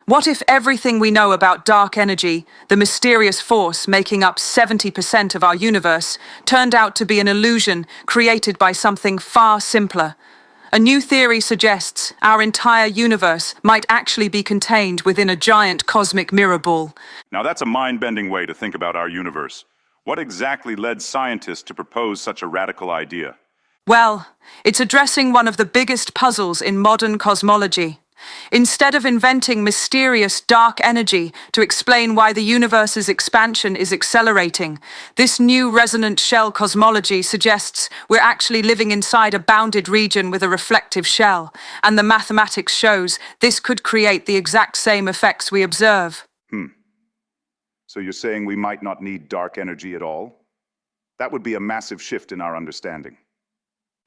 What if everything we know about dark energy, the mysterious force making up 70% of our universe, turned out to be an illusion created by something far simpler? A new theory suggests our entire universe might actually be contained within a giant cosmic mirror ball. Now that's a mind-bending way to think about our universe. What exactly led scientists to propose such a radical idea? Well, it's addressing one of the biggest puzzles in modern cosmology. Instead of inventing mysterious dark energy to explain why the universe's expansion is accelerating, this new resonant shell cosmology suggests we're actually living inside a bounded region with a reflective shell, and the mathematics shows this could create the exact same effects we observe. So you're saying we might not need dark energy at all? That would be a massive shift in our understanding.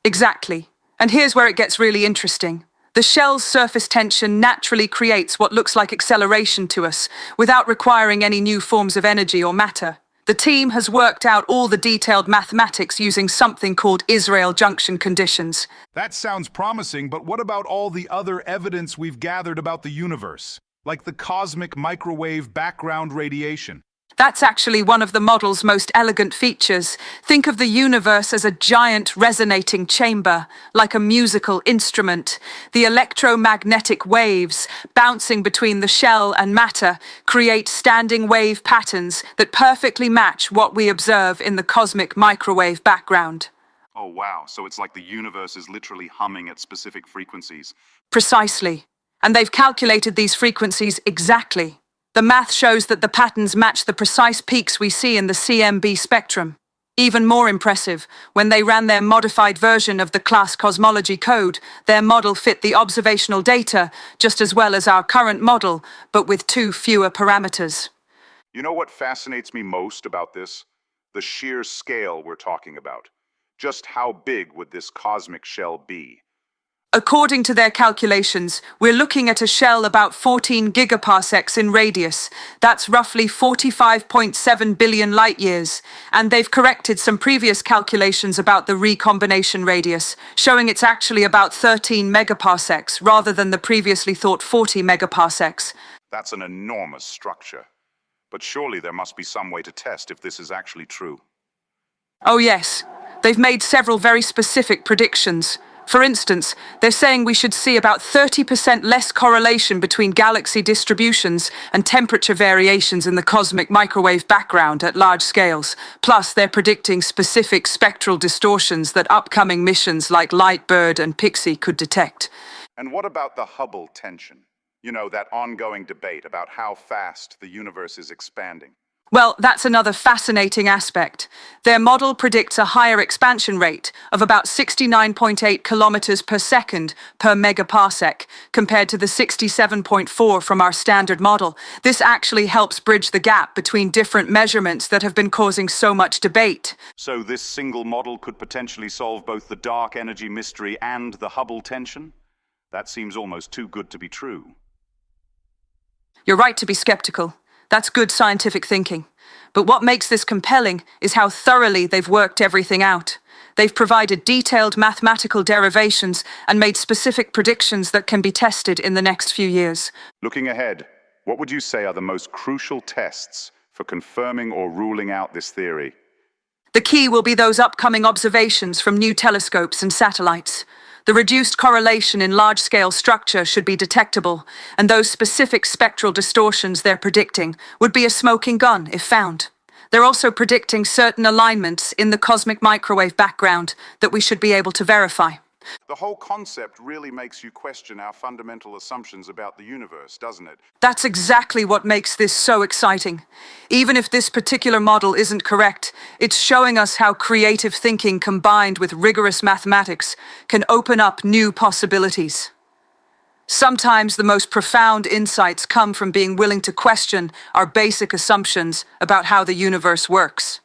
Exactly. And here's where it gets really interesting. The shell's surface tension naturally creates what looks like acceleration to us, without requiring any new forms of energy or matter. The team has worked out all the detailed mathematics using something called Israel junction conditions. That sounds promising, but what about all the other evidence we've gathered about the universe, like the cosmic microwave background radiation? That's actually one of the model's most elegant features. Think of the universe as a giant resonating chamber, like a musical instrument. The electromagnetic waves, bouncing between the shell and matter, create standing wave patterns that perfectly match what we observe in the cosmic microwave background. Oh wow, so it's like the universe is literally humming at specific frequencies. Precisely. And they've calculated these frequencies exactly. The math shows that the patterns match the precise peaks we see in the CMB spectrum. Even more impressive, when they ran their modified version of the class cosmology code, their model fit the observational data just as well as our current model, but with 2 fewer parameters. You know what fascinates me most about this? The sheer scale we're talking about. Just how big would this cosmic shell be? According to their calculations, we're looking at a shell about 14 gigaparsecs in radius. That's roughly 45.7 billion light-years. And they've corrected some previous calculations about the recombination radius, showing it's actually about 13 megaparsecs rather than the previously thought 40 megaparsecs. That's an enormous structure. But surely there must be some way to test if this is actually true. Oh yes, they've made several very specific predictions. For instance, they're saying we should see about 30% less correlation between galaxy distributions and temperature variations in the cosmic microwave background at large scales. Plus, they're predicting specific spectral distortions that upcoming missions like Lightbird and Pixie could detect. And what about the Hubble tension? You know, that ongoing debate about how fast the universe is expanding. Well, that's another fascinating aspect. Their model predicts a higher expansion rate of about 69.8 kilometers per second per megaparsec, compared to the 67.4 from our standard model. This actually helps bridge the gap between different measurements that have been causing so much debate. So this single model could potentially solve both the dark energy mystery and the Hubble tension? That seems almost too good to be true. You're right to be skeptical. That's good scientific thinking. But what makes this compelling is how thoroughly they've worked everything out. They've provided detailed mathematical derivations and made specific predictions that can be tested in the next few years. Looking ahead, what would you say are the most crucial tests for confirming or ruling out this theory? The key will be those upcoming observations from new telescopes and satellites. The reduced correlation in large-scale structure should be detectable, and those specific spectral distortions they're predicting would be a smoking gun if found. They're also predicting certain alignments in the cosmic microwave background that we should be able to verify. The whole concept really makes you question our fundamental assumptions about the universe, doesn't it? That's exactly what makes this so exciting. Even if this particular model isn't correct, it's showing us how creative thinking combined with rigorous mathematics can open up new possibilities. Sometimes the most profound insights come from being willing to question our basic assumptions about how the universe works.